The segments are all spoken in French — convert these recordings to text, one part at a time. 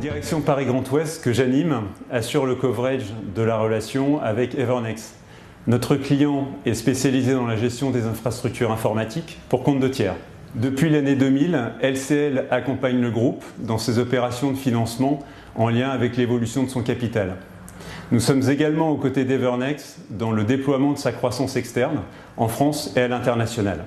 direction Paris Grand Ouest que j'anime assure le coverage de la relation avec Evernex. Notre client est spécialisé dans la gestion des infrastructures informatiques pour compte de tiers. Depuis l'année 2000, LCL accompagne le groupe dans ses opérations de financement en lien avec l'évolution de son capital. Nous sommes également aux côtés d'Evernex dans le déploiement de sa croissance externe en France et à l'international.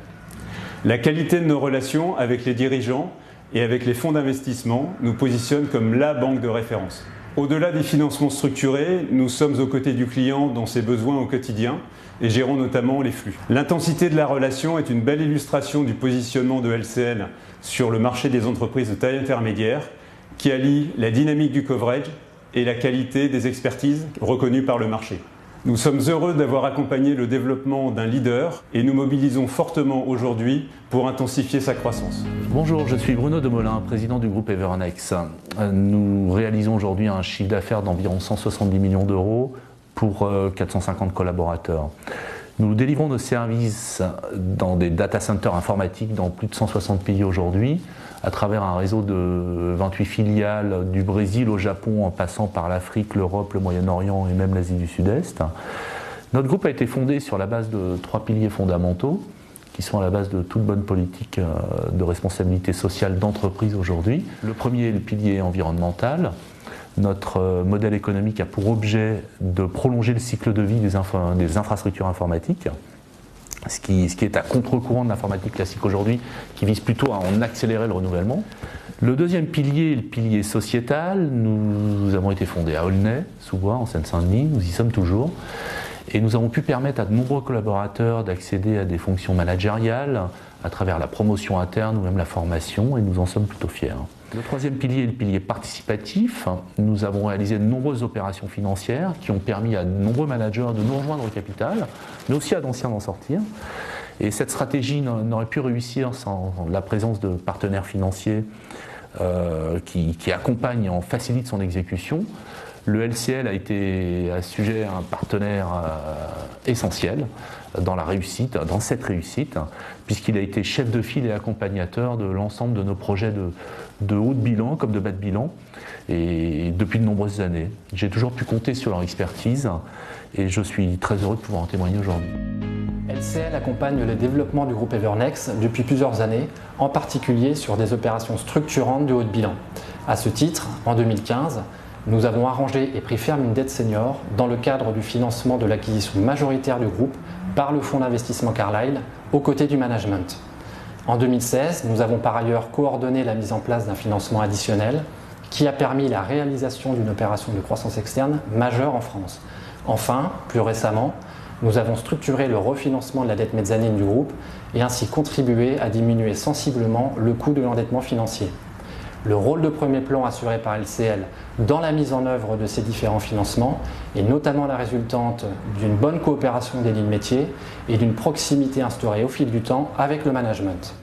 La qualité de nos relations avec les dirigeants et avec les fonds d'investissement nous positionne comme la banque de référence. Au-delà des financements structurés, nous sommes aux côtés du client dans ses besoins au quotidien et gérons notamment les flux. L'intensité de la relation est une belle illustration du positionnement de LCL sur le marché des entreprises de taille intermédiaire qui allie la dynamique du coverage et la qualité des expertises reconnues par le marché. Nous sommes heureux d'avoir accompagné le développement d'un leader et nous mobilisons fortement aujourd'hui pour intensifier sa croissance. Bonjour, je suis Bruno Demolin, président du groupe Evernex. Nous réalisons aujourd'hui un chiffre d'affaires d'environ 170 millions d'euros pour 450 collaborateurs. Nous délivrons nos services dans des data centers informatiques dans plus de 160 pays aujourd'hui, à travers un réseau de 28 filiales du Brésil au Japon, en passant par l'Afrique, l'Europe, le Moyen-Orient et même l'Asie du Sud-Est. Notre groupe a été fondé sur la base de 3 piliers fondamentaux, qui sont à la base de toute bonne politique de responsabilité sociale d'entreprise aujourd'hui. Le premier est le pilier environnemental. Notre modèle économique a pour objet de prolonger le cycle de vie des infrastructures informatiques, ce qui est à contre-courant de l'informatique classique aujourd'hui, qui vise plutôt à en accélérer le renouvellement. Le deuxième pilier est le pilier sociétal. Nous avons été fondés à Aulnay, Sous-Bois, en Seine-Saint-Denis, nous y sommes toujours. Et nous avons pu permettre à de nombreux collaborateurs d'accéder à des fonctions managériales à travers la promotion interne ou même la formation, et nous en sommes plutôt fiers. Le troisième pilier est le pilier participatif. Nous avons réalisé de nombreuses opérations financières qui ont permis à de nombreux managers de nous rejoindre au capital, mais aussi à d'anciens d'en sortir. Et cette stratégie n'aurait pu réussir sans la présence de partenaires financiers qui accompagnent et en facilitent son exécution. Le LCL a été à ce sujet un partenaire essentiel dans cette réussite, puisqu'il a été chef de file et accompagnateur de l'ensemble de nos projets de haut de bilan comme de bas de bilan, et depuis de nombreuses années. J'ai toujours pu compter sur leur expertise et je suis très heureux de pouvoir en témoigner aujourd'hui. LCL accompagne le développement du groupe Evernex depuis plusieurs années, en particulier sur des opérations structurantes du haut de bilan. À ce titre, en 2015, nous avons arrangé et pris ferme une dette senior dans le cadre du financement de l'acquisition majoritaire du groupe par le fonds d'investissement Carlyle, aux côtés du management. En 2016, nous avons par ailleurs coordonné la mise en place d'un financement additionnel qui a permis la réalisation d'une opération de croissance externe majeure en France. Enfin, plus récemment, nous avons structuré le refinancement de la dette mezzanine du groupe et ainsi contribué à diminuer sensiblement le coût de l'endettement financier. Le rôle de premier plan assuré par LCL dans la mise en œuvre de ces différents financements est notamment la résultante d'une bonne coopération des lignes métiers et d'une proximité instaurée au fil du temps avec le management.